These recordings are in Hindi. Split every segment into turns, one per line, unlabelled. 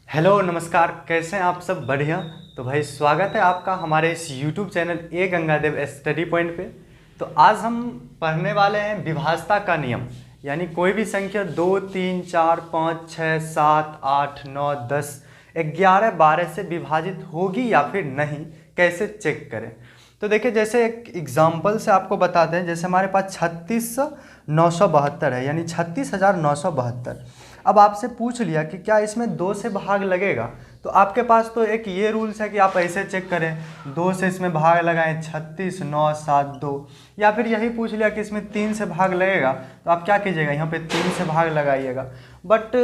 हेलो नमस्कार, कैसे हैं आप सब? बढ़िया। तो भाई स्वागत है आपका हमारे इस YouTube channel A Gangadev study point पे। तो आज हम पढ़ने वाले हैं विभाज्यता का नियम, यानी कोई भी संख्या 2, 3, 4, 5, 6, 7, 8, 9, 10, 11, 12 से विभाजित होगी या फिर नहीं, कैसे चेक करें। तो देखिए, जैसे एक एग्जाम्पल से आपको बताते हैं। जैसे हमारे पास 36,972 है, यानी 36,972। अब आपसे पूछ लिया कि क्या इसमें 2 से भाग लगेगा, तो आपके पास तो एक ये रूल्स है कि आप ऐसे चेक करें, 2 से इसमें भाग लगाएं 36, 9, 7, 2। या फिर यही पूछ लिया कि इसमें 3 से भाग लगेगा, तो आप क्या कीजिएगा, यहाँ पे 3 से भाग लगाइएगा। बट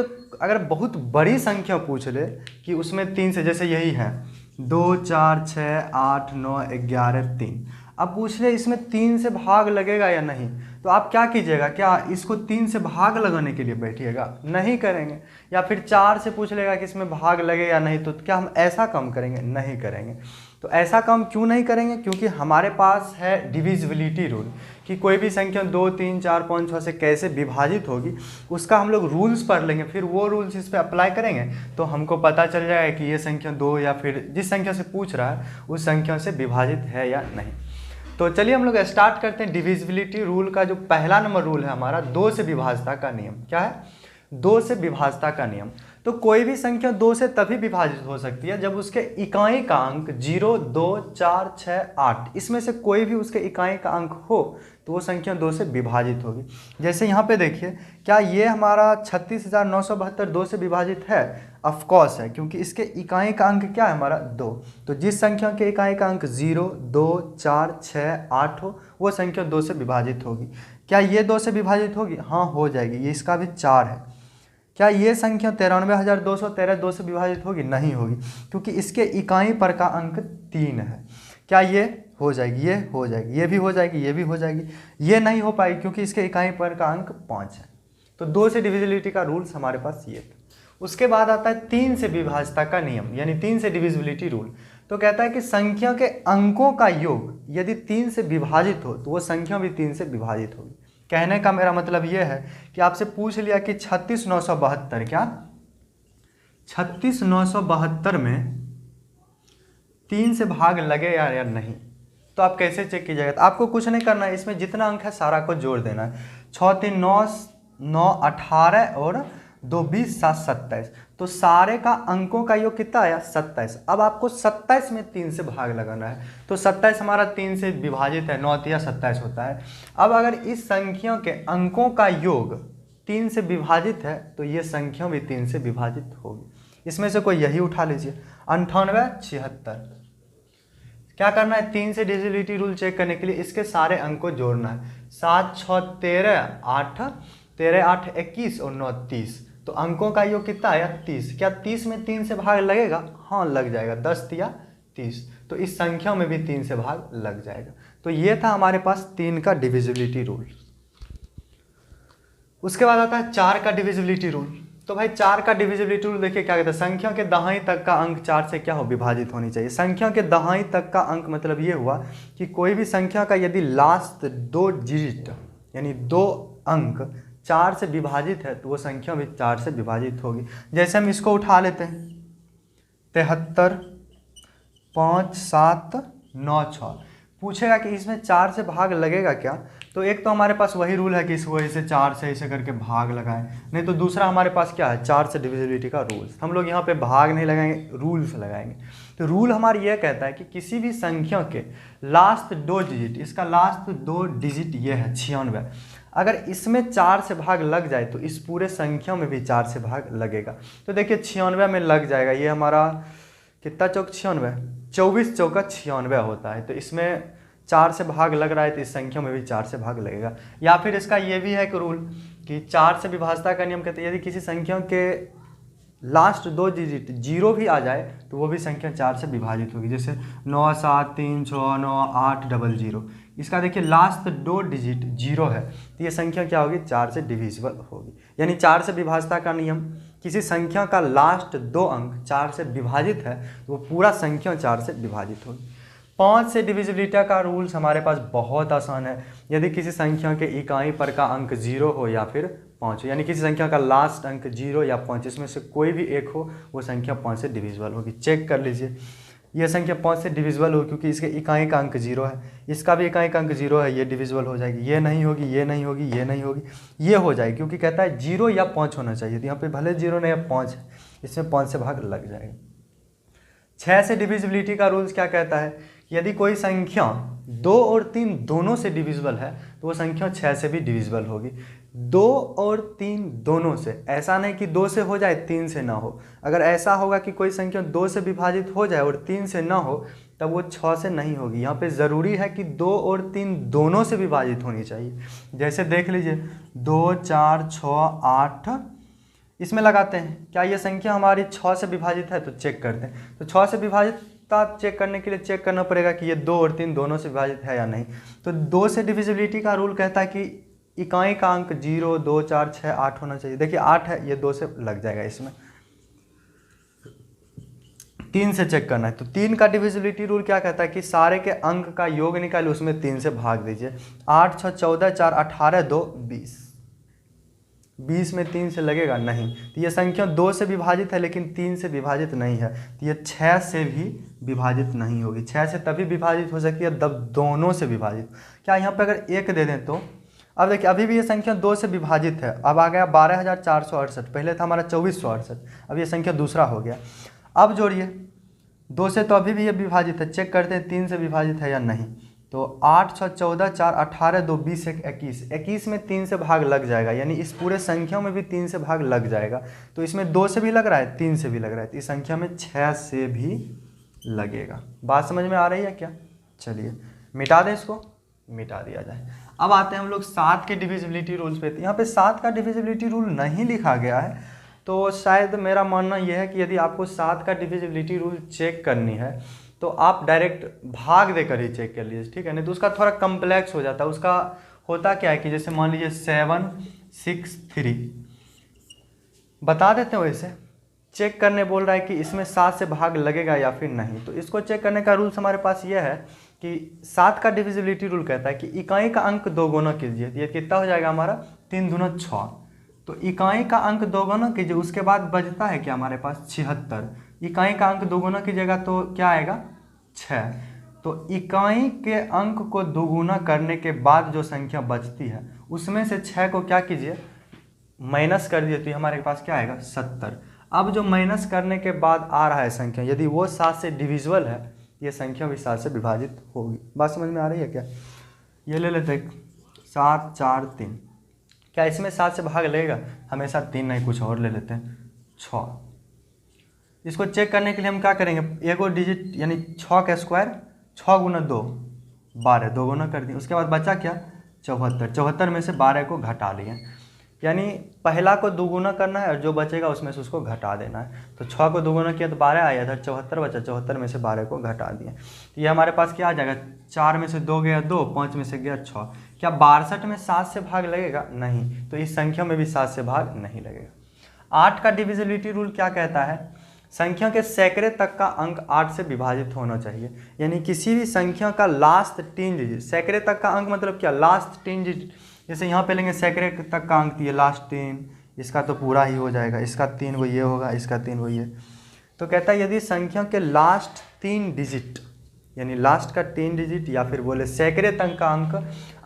अगर बहुत बड़ी संख्या पूछ ले कि उसमें 3 से, जैसे यही है 2, 4, 6, 8, 9, 11, 3, अब पूछ ले इसमें 3 से भाग लगेगा या नहीं, तो आप क्या कीजिएगा, क्या इसको 3 से भाग लगाने के लिए बैठिएगा? नहीं करेंगे। या फिर 4 से पूछ लेगा कि इसमें भाग लगे या नहीं, तो क्या हम ऐसा काम करेंगे? नहीं करेंगे। तो ऐसा काम क्यों नहीं करेंगे? क्योंकि हमारे पास है डिविजिबिलिटी रूल, कि कोई भी संख्या 2, 3, 4, 5, 6 से कैसे विभाजित होगी, उसका हम लोग रूल्स पढ़ लेंगे, फिर वो रूल्स इस पर अप्लाई करेंगे तो हमको पता चल जाएगा कि ये संख्या 2 या फिर जिस संख्या से पूछ रहा है उस संख्या से विभाजित है या नहीं। तो चलिए हम लोग स्टार्ट करते हैं। डिविजिबिलिटी रूल का जो पहला नंबर रूल है हमारा, 2 से विभाज्यता का नियम। क्या है? 2 से विभाज्यता का नियम। तो कोई भी संख्या 2 से तभी विभाजित हो सकती है जब उसके इकाई का अंक 0, 2, 4, 6, 8 इसमें से कोई भी उसके इकाई का अंक हो तो वो संख्या 2 से विभाजित होगी। जैसे यहाँ पे देखिए, क्या ये हमारा 36,972 2 से विभाजित है? ऑफकोर्स है, क्योंकि इसके इकाई का अंक क्या है हमारा? 2। तो जिस संख्या के इकाई का अंक 0, 2, 4, 6, 8 हो वो संख्या 2 से विभाजित होगी। क्या ये 2 से विभाजित होगी? हाँ, हो जाएगी। ये इसका भी 4 है। क्या ये संख्या 93,213 2 से विभाजित होगी? नहीं होगी, क्योंकि इसके इकाई पर का अंक 3 है। क्या ये हो जाएगी? ये हो जाएगी। ये भी हो जाएगी, ये भी हो जाएगी। ये नहीं हो पाएगी क्योंकि इसके इकाई पर का अंक 5 है। तो 2 से डिविजिबिलिटी का रूल्स हमारे पास ये था। उसके बाद आता है 3 से विभाज्यता का नियम, यानी 3 से डिविजिबिलिटी रूल। तो कहता है कि संख्या के अंकों का योग यदि 3 से विभाजित हो तो वो संख्या भी 3 से विभाजित होगी। कहने का मेरा मतलब ये है कि आपसे पूछ लिया कि 36,972, क्या 36,972 में 3 से भाग लगे या नहीं, तो आप कैसे चेक कीजिएगा? तो आपको कुछ नहीं करना है, इसमें जितना अंक है सारा को जोड़ देना है। 6, 3, 9, 9, 18 और 2, 20, 7, 27। तो सारे का अंकों का योग कितना आया? 27। अब आपको 27 में 3 से भाग लगाना है। तो 27 हमारा 3 से विभाजित है, 9 या 27 होता है। अब अगर इस संख्या के अंकों का योग 3 से विभाजित है तो ये संख्या भी 3 से विभाजित होगी। इसमें से कोई यही उठा लीजिए, 98, 76। क्या करना है? 3 से डिविजिबिलिटी रूल चेक करने के लिए इसके सारे अंक को जोड़ना है। 7, 6, 13, 8, 13, 8, 21 और 9, 30। तो अंकों का योग कितना आया? 30। क्या 30 में 3 से भाग लगेगा? हाँ, लग जाएगा। 10 या 30। तो इस संख्या में भी 3 से भाग लग जाएगा। तो ये था हमारे पास 3 का डिविजिबिलिटी रूल। उसके बाद आता है 4 का डिविजिबिलिटी रूल। तो भाई 4 का डिविजिबिलिटी रूल देखिए क्या कहता है, संख्या के दहाई तक का अंक 4 से क्या हो? विभाजित होनी चाहिए। संख्या के दहाई तक का अंक मतलब ये हुआ कि कोई भी संख्या का यदि लास्ट 2 डिजिट यानी 2 अंक 4 से विभाजित है तो वो संख्या भी 4 से विभाजित होगी। जैसे हम इसको उठा लेते हैं, 73, 5, 7, 9, 6। पूछेगा कि इसमें 4 से भाग लगेगा क्या? तो एक तो हमारे पास वही रूल है कि इसको ऐसे 4 से ऐसे करके भाग लगाएं, नहीं तो दूसरा हमारे पास क्या है? 4 से डिविजिबिलिटी का रूल्स। हम लोग यहाँ पे भाग नहीं लगाएंगे, रूल्स लगाएंगे। तो रूल हमारा यह कहता है कि किसी भी संख्या के लास्ट 2 डिजिट, इसका लास्ट 2 डिजिट ये है 96, अगर इसमें 4 से भाग लग जाए तो इस पूरे संख्या में भी 4 से भाग लगेगा। तो देखिए 96 में लग जाएगा। ये हमारा कितना चौक 96, 24 चौका 96 होता है। तो इसमें 4 से भाग लग रहा है तो इस संख्या में भी 4 से भाग लगेगा। या फिर इसका ये भी है कि रूल कि 4 से विभाज्यता का नियम कहते हैं यदि किसी संख्या के लास्ट 2 डिजिट 0 भी आ जाए तो वो भी संख्या 4 से विभाजित होगी। जैसे 9, 7, 3, 6, 9, 8, 0, 0। इसका देखिए लास्ट 2 डिजिट 0 है तो ये संख्या क्या होगी? 4 से डिविजिबल होगी। यानी 4 से विभाज्यता का नियम, किसी संख्या का लास्ट 2 अंक 4 से विभाजित है तो वो पूरा संख्या 4 से विभाजित होगी। 5 से डिविजिबिलिटी का रूल्स हमारे पास बहुत आसान है। यदि किसी संख्या के इकाई पर का अंक 0 हो या फिर 5 हो, यानी किसी संख्या का लास्ट अंक 0 या 5, इसमें से कोई भी एक हो, वो संख्या 5 से डिविजिबल होगी। चेक कर लीजिए, ये संख्या 5 से डिविजिबल हो क्योंकि इसके इकाई का अंक 0 है, इसका भी इकाई का अंक 0 है, ये डिविजिबल हो जाएगी। ये नहीं होगी, ये नहीं होगी, ये नहीं होगी, ये हो जाएगी क्योंकि कहता है 0 या 5 होना चाहिए। तो यहाँ पे भले 0 नहीं है, 5 है, इसमें 5 से भाग लग जाएगा। 6 से डिविजिबिलिटी का रूल्स क्या कहता है, यदि कोई संख्या 2 और 3 दोनों से डिविजिबल है तो वो संख्या 6 से भी डिविजिबल होगी। 2 और 3 दोनों से, ऐसा नहीं कि 2 से हो जाए 3 से ना हो। अगर ऐसा होगा कि कोई संख्या 2 से विभाजित हो जाए और 3 से ना हो तब वो 6 से नहीं होगी। यहाँ पे ज़रूरी है कि 2 और 3 दोनों से विभाजित होनी चाहिए। जैसे देख लीजिए 2, 4, 6, 8, इसमें लगाते हैं, क्या ये संख्या हमारी 6 से विभाजित है, तो चेक करते हैं। तो 6 से विभाजितता चेक करने के लिए चेक करना पड़ेगा कि ये 2 और 3 दोनों से विभाजित है या नहीं। तो 2 से डिविजिबिलिटी का रूल कहता है कि इकाई का अंक 0, 2, 4, 6, 8 होना चाहिए। देखिए 8 है, ये 2 से लग जाएगा इसमें। 3 से चेक करना है, तो 3 का डिविजिबिलिटी रूल क्या कहता है कि सारे के अंक का योग निकाले, उसमें 3 से भाग दीजिए। 8, 6, 14, 4, 18, 2, 20। 20 में 3 से लगेगा नहीं, तो ये संख्या 2 से विभाजित है लेकिन 3 से विभाजित नहीं है, तो ये 6 से भी विभाजित नहीं होगी। 6 से तभी विभाजित हो सकती है जब दोनों से विभाजित। क्या यहाँ पे अगर 1 दे दें तो अब देखिए अभी भी ये संख्या 2 से विभाजित है। अब आ गया 12,468, पहले था हमारा 2468, अब ये संख्या दूसरा हो गया। अब जोड़िए 2 से, तो अभी भी ये विभाजित है। चेक करते हैं 3 से विभाजित है या नहीं। तो 8, 6, 14, 4, 18, 2, 20, 1, 21। 21 में 3 से भाग लग जाएगा, यानी इस पूरे संख्या में भी 3 से भाग लग जाएगा। तो इसमें 2 से भी लग रहा है, 3 से भी लग रहा है, तो इस संख्या में 6 से भी लगेगा। बात समझ में आ रही है क्या? चलिए मिटा दें इसको, मिटा दिया जाए। अब आते हैं हम लोग 7 के डिविजिबिलिटी रूल्स पे। यहाँ पे 7 का डिविजिबिलिटी रूल नहीं लिखा गया है, तो शायद मेरा मानना यह है कि यदि आपको 7 का डिविजिबिलिटी रूल चेक करनी है तो आप डायरेक्ट भाग देकर ही चेक कर लीजिए, ठीक है। नहीं तो उसका थोड़ा कम्प्लेक्स हो जाता है। उसका होता क्या है कि जैसे मान लीजिए 7, 6, 3 बता देते हैं, वैसे चेक करने बोल रहा है कि इसमें 7 से भाग लगेगा या फिर नहीं। तो इसको चेक करने का रूल्स हमारे पास यह है कि 7 का डिविजिबिलिटी रूल कहता है कि इकाई का अंक 2 गुना कीजिए। ये कितना हो जाएगा हमारा, 3 दूना 6। तो इकाई का अंक 2 गुना कीजिए, उसके बाद बचता है क्या हमारे पास 76। इकाई का अंक 2 गुना कीजिएगा तो क्या आएगा 6। तो इकाई के अंक को दोगुना करने के बाद जो संख्या बचती है उसमें से 6 को क्या कीजिए, माइनस कर दिए, तो हमारे पास क्या आएगा 70। अब जो माइनस करने के बाद आ रहा है संख्या, यदि वो 7 से डिविजिबल है, ये संख्या भी 7 से विभाजित होगी। बात समझ में आ रही है क्या? ये ले लेते हैं 7, 4, 3। क्या इसमें 7 से भाग लगेगा? हमेशा 3 नहीं, कुछ और ले लेते हैं 6। इसको चेक करने के लिए हम क्या करेंगे, एक और डिजिट यानी 6 का स्क्वायर, 6 गुना 2 12, 2 गुना कर दिए। उसके बाद बचा क्या 74। 74 में से 12 को घटा लिए, यानी पहला को 2 गुना करना है और जो बचेगा उसमें से उसको घटा देना है। तो 6 को 2 गुना किया तो 12 आया, इधर 74 बचा, 74 में से 12 को घटा दिए। तो ये हमारे पास क्या आ जाएगा, 4 में से 2 गया 2, 5 में से गया 6। क्या 62 में 7 से भाग लगेगा? नहीं, तो इस संख्या में भी 7 से भाग नहीं लगेगा। 8 का डिविजिबिलिटी रूल क्या कहता है, संख्या के सैकड़े तक का अंक 8 से विभाजित होना चाहिए। यानी किसी भी संख्या का लास्ट 3 डिजिट, सैकड़े तक का अंक मतलब क्या, लास्ट 3 डिजिट। जैसे यहाँ पे लेंगे सैकड़े तक का अंक, ये लास्ट 3, इसका तो पूरा ही हो जाएगा, इसका 3 वो ये होगा, इसका 3 वो ये। तो कहता है यदि संख्या के लास्ट 3 डिजिट, यानी लास्ट का 3 डिजिट या फिर बोले सैकड़े तक का अंक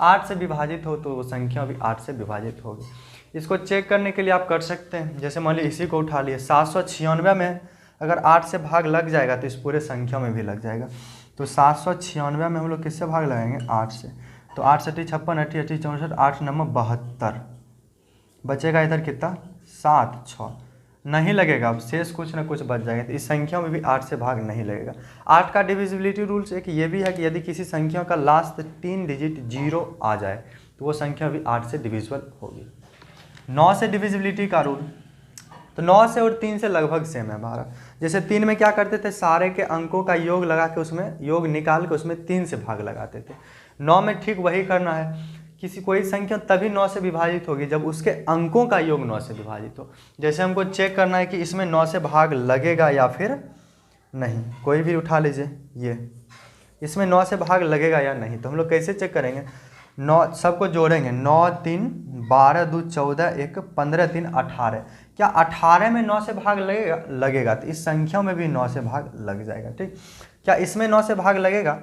8 से विभाजित हो तो वो संख्या भी 8 से विभाजित होगी। इसको चेक करने के लिए आप कर सकते हैं, जैसे मान लीजिए इसी को उठा लिए, 796 में अगर 8 से भाग लग जाएगा तो इस पूरे संख्या में भी लग जाएगा। तो 796 में हम लोग किससे भाग लगाएंगे, 8 से। तो 8 सटी 56, 80, 80, 64, 8 9 72, बचेगा इधर कितना 7, 6 नहीं लगेगा। अब शेष कुछ ना कुछ बच जाएगा, तो इस संख्या में भी 8 से भाग नहीं लगेगा। 8 का डिविजिबिलिटी रूल्स एक ये भी है कि यदि किसी संख्या का लास्ट 3 डिजिट 0 आ जाए तो वो संख्या भी 8 से डिविजिबल होगी। 9 से डिविजिबिलिटी का रूल, तो 9 से और 3 से लगभग सेम है हमारा। जैसे 3 में क्या करते थे, सारे के अंकों का योग लगा के उसमें योग निकाल के उसमें 3 से भाग लगाते थे। 9 में ठीक वही करना है। किसी कोई संख्या तभी 9 से विभाजित होगी जब उसके अंकों का योग 9 से विभाजित हो। जैसे हमको चेक करना है कि इसमें 9 से भाग लगेगा या फिर नहीं, कोई भी उठा लीजिए ये, इसमें 9 से भाग लगेगा या नहीं। तो हम लोग कैसे चेक करेंगे, 9 सबको जोड़ेंगे, 9 3 12 2 14 1 15 3 18। क्या 18 में 9 से भाग लगेगा तो इस संख्या में भी 9 से भाग लग जाएगा। ठीक, क्या इसमें 9 से भाग लगेगा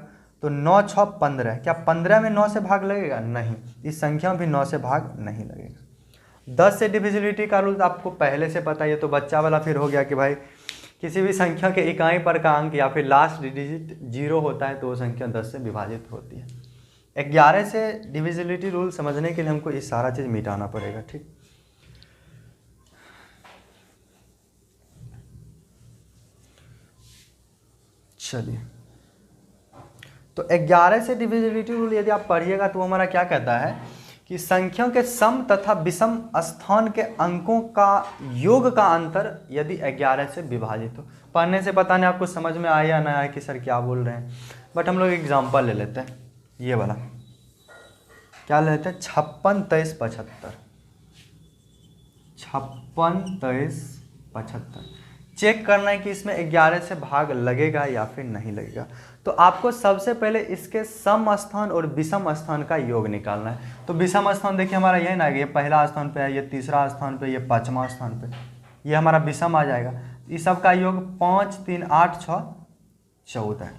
तो 9 6 15। क्या 15 में 9 से भाग लगेगा, नहीं, इस संख्या में भी 9 से भाग नहीं लगेगा। 10 से डिविजिबिलिटी का रूल आपको पहले से पता है, ये तो बच्चा वाला फिर हो गया कि भाई किसी भी संख्या के इकाई पर का अंक या फिर लास्ट डिजिट 0 होता है तो वो संख्या 10 से विभाजित होती है। 11 से डिविजिबिलिटी रूल समझने के लिए हमको ये सारा चीज़ मिटाना पड़ेगा। ठीक, चलिए, तो 11 से डिविजिबिलिटी रूल यदि आप पढ़िएगा तो वो हमारा क्या कहता है कि संख्याओं के सम तथा विषम स्थान के अंकों का योग का अंतर यदि 11 से विभाजित हो। पढ़ने से पता नहीं आपको समझ में आया या ना आया कि सर क्या बोल रहे हैं, बट हम लोग एग्जांपल ले लेते हैं। ये वाला क्या ले लेते हैं, 56 23 75, 56 23 75। चेक करना है कि इसमें 11 से भाग लगेगा या फिर नहीं लगेगा। तो आपको सबसे पहले इसके सम स्थान और विषम स्थान का योग निकालना है। तो विषम स्थान देखिए हमारा यही ना, ये पहला स्थान पे है, ये तीसरा स्थान पे, ये पांचवा स्थान पे, ये हमारा विषम आ जाएगा। इस सब का योग 5 3 8 6 14।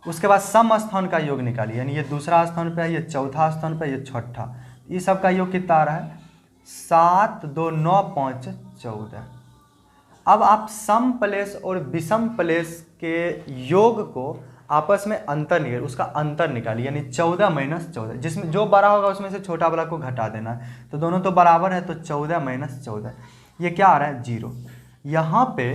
उसके बाद सम स्थान का योग निकालिए, यानी ये दूसरा स्थान पे है, ये चौथा स्थान पे, ये छठा, इस सब का योग कितना आ रहा है, 7 2 9 5 14। अब आप सम प्लेस और विषम प्लेस के योग को आपस में अंतर निकालिए, उसका अंतर निकालिए, यानी 14 - 14, जिसमें जो बड़ा होगा उसमें से छोटा वाला को घटा देना है। तो दोनों तो बराबर है, तो 14 - 14 ये क्या आ रहा है, 0। यहाँ पे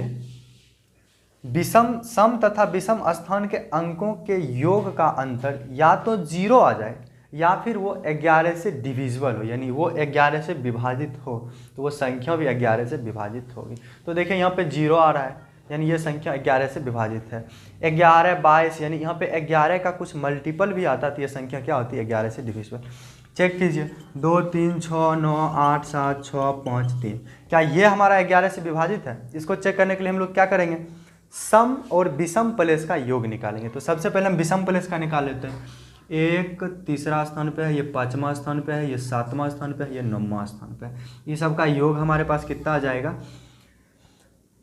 विषम सम तथा विषम स्थान के अंकों के योग का अंतर या तो 0 आ जाए या फिर वो 11 से डिविजिबल हो, यानी वो 11 से विभाजित हो, तो वो संख्या भी 11 से विभाजित होगी। तो देखिए यहाँ पे 0 आ रहा है, यानी ये संख्या 11 से विभाजित है। 11 22, यानी यहाँ पे 11 का कुछ मल्टीपल भी आता है तो ये संख्या क्या होती है, 11 से डिविजिबल। चेक कीजिए, 2 3 6 9 8 7 6 5 3, क्या ये हमारा 11 से विभाजित है। इसको चेक करने के लिए हम लोग क्या करेंगे, सम और विषम प्लेस का योग निकालेंगे। तो सबसे पहले हम विषम प्लेस का निकाल लेते हैं। 1 तीसरा स्थान पे है, ये 5वां स्थान पे है, ये 7वां स्थान पे है, ये 9वां स्थान पे है। ये सब का योग हमारे पास कितना आ जाएगा,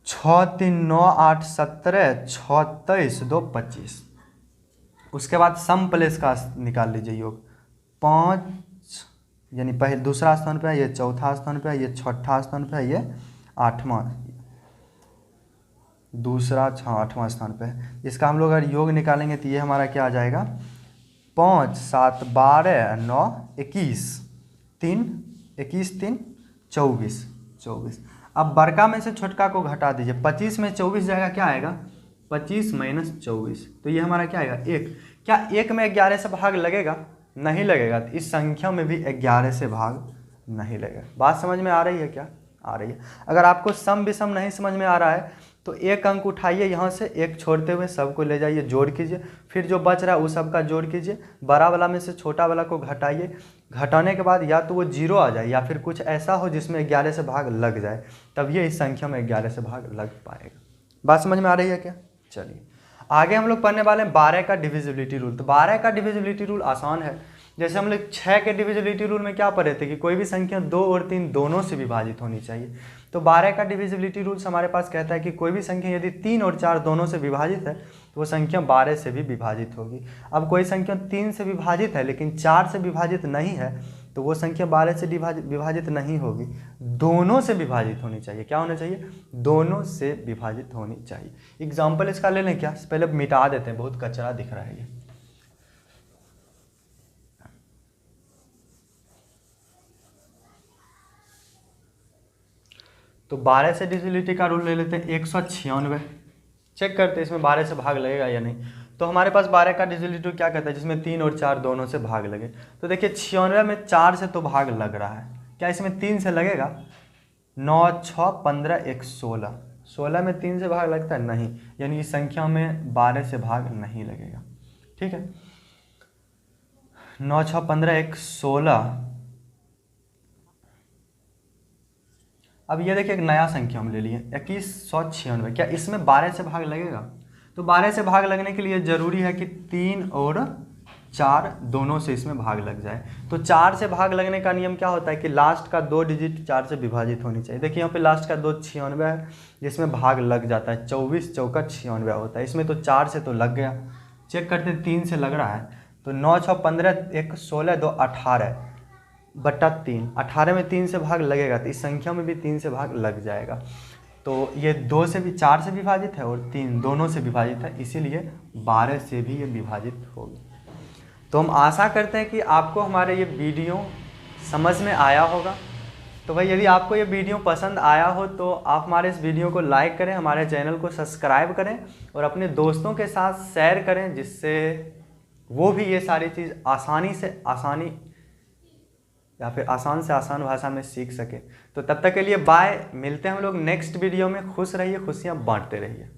6 3 9 8 17 6 23 2 25। उसके बाद सम प्लेस का निकाल लीजिए योग, 5 यानी पहले दूसरा स्थान पे है, ये चौथा स्थान पे है, ये छठा स्थान पे है, ये 8वां दूसरा 8वां स्थान पे है। इसका हम लोग अगर योग निकालेंगे तो ये हमारा क्या आ जाएगा, 5 7 12 9 21 3 21 3 24 24। अब बड़का में से छोटका को घटा दीजिए, 25 में 24 जाएगा, क्या आएगा, 25 - 24, तो ये हमारा क्या आएगा, 1। क्या 1 में 11 से भाग लगेगा, नहीं लगेगा, तो इस संख्या में भी 11 से भाग नहीं लगेगा। बात समझ में आ रही है क्या, आ रही है। अगर आपको सम विषम नहीं समझ में आ रहा है तो एक अंक उठाइए, यहाँ से एक छोड़ते हुए सबको ले जाइए, जोड़ कीजिए, फिर जो बच रहा है उस सब का जोड़ कीजिए, बड़ा वाला में से छोटा वाला को घटाइए, घटाने के बाद या तो वो 0 आ जाए या फिर कुछ ऐसा हो जिसमें 11 से भाग लग जाए, तब ये इस संख्या में 11 से भाग लग पाएगा। बात समझ में आ रही है क्या। चलिए आगे हम लोग पढ़ने वाले हैं 12 का डिविजिबिलिटी रूल। तो 12 का डिविजिबिलिटी रूल आसान है। जैसे हम लोग 6 के डिविजिबिलिटी रूल में क्या पढ़े थे कि कोई भी संख्या 2 और 3 दोनों से विभाजित होनी चाहिए। तो 12 का डिविजिबिलिटी रूल्स हमारे पास कहता है कि कोई भी संख्या यदि 3 और 4 दोनों से विभाजित है तो वो संख्या 12 से भी विभाजित होगी। अब कोई संख्या 3 से विभाजित है लेकिन 4 से विभाजित नहीं है तो वो संख्या 12 से विभाजित नहीं होगी, दोनों से विभाजित होनी चाहिए। क्या होना चाहिए, दोनों से विभाजित होनी चाहिए। एग्जाम्पल इसका ले लें क्या, पहले मिटा देते हैं, बहुत कचरा दिख रहा है ये। तो 12 से डिविजिबिलिटी का रूल ले लेते हैं, 196। चेक करते हैं इसमें 12 से भाग लगेगा या नहीं। तो हमारे पास 12 का डिविजिबिलिटी क्या कहता है, जिसमें 3 और 4 दोनों से भाग लगे। तो देखिए 96 में 4 से तो भाग लग रहा है, क्या इसमें 3 से लगेगा, 9 6 15 1 16, 16 में 3 से भाग लगता है, नहीं, यानी इस संख्या में 12 से भाग नहीं लगेगा। ठीक है, 9 6 15 1 16। अब ये देखिए एक नया संख्या हम ले लिए 2196, क्या इसमें 12 से भाग लगेगा, तो 12 से भाग लगने के लिए ज़रूरी है कि 3 और 4 दोनों से इसमें भाग लग जाए। तो 4 से भाग लगने का नियम क्या होता है कि लास्ट का 2 डिजिट 4 से विभाजित होनी चाहिए। देखिए यहाँ पे लास्ट का 2 96 है, जिसमें भाग लग जाता है, 24 चौका 96 होता है। इसमें तो 4 से तो लग गया, चेक करते 3 से लग रहा है, तो 9 6 15 1 16 2 18 बटा 3, 18 में 3 से भाग लगेगा तो इस संख्या में भी 3 से भाग लग जाएगा। तो ये 2 से भी 4 से विभाजित है और 3 दोनों से विभाजित है, इसीलिए 12 से भी ये विभाजित होगी। तो हम आशा करते हैं कि आपको हमारे ये वीडियो समझ में आया होगा। तो भाई यदि आपको ये वीडियो पसंद आया हो तो आप हमारे इस वीडियो को लाइक करें, हमारे चैनल को सब्सक्राइब करें और अपने दोस्तों के साथ शेयर करें, जिससे वो भी ये सारी चीज़ आसानी से आसानी या फिर आसान से आसान भाषा में सीख सके। तो तब तक के लिए बाय, मिलते हैं हम लोग नेक्स्ट वीडियो में। खुश रहिए, खुशियाँ बांटते रहिए।